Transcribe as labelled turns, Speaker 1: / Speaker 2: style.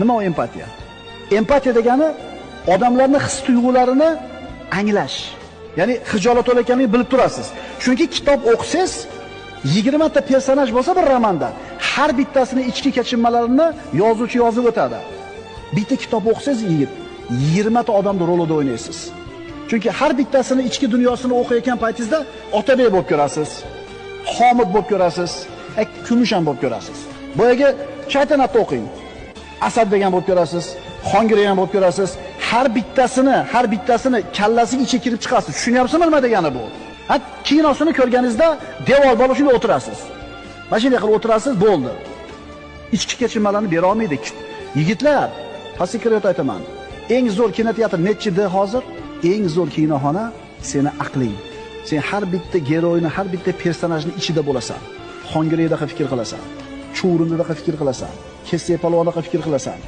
Speaker 1: Nima o empatiya? Empatiya degani odamlarning his-tuyg'ularini anglash. Ya'ni hijolat olayotganligini bilib turasiz. Chunki kitob o'qisangiz 20 ta personaj bo'lsa bir romanda, har bittasini ichki kechinmalarini yozuvchi yozib o'tadi. Bitta kitob o'qisangiz yigit 20 ta odamni rolida o'ynaysiz. Chunki har bittasini ichki dunyosini o'qiyotgan paytingizda Otabek bo'lib ko'rasiz, Xomid bo'lib ko'rasiz, Kumushan bo'lib ko'rasiz. Boyaga Shaytanatni o'qing. Asad degan bo'lib ko'rasiz, Xongirey bo'lib ko'rasiz. Har bittasini kallasiga ichiga kirib chiqasiz. Tushunyapsizmi nima degani bu? Kinosini ko'rganingizda devor bo'lib shunday o'tirasiz. Mana shunday qilib o'tirasiz, bo'ldi. Ichki kechinmalarni bera olmaydi. Yigitlar, haqiqatni aytaman. Eng zo'r kinoteatr nechida hozir? Eng zo'r kinoxona seni aqling. Sen har bitta geroyni, har bitta personajning ichida bo'lasan. Xongireyda fikr qilasan. Chuvrindiga fikr qilasan. Kesse palvonga fikr qilasan.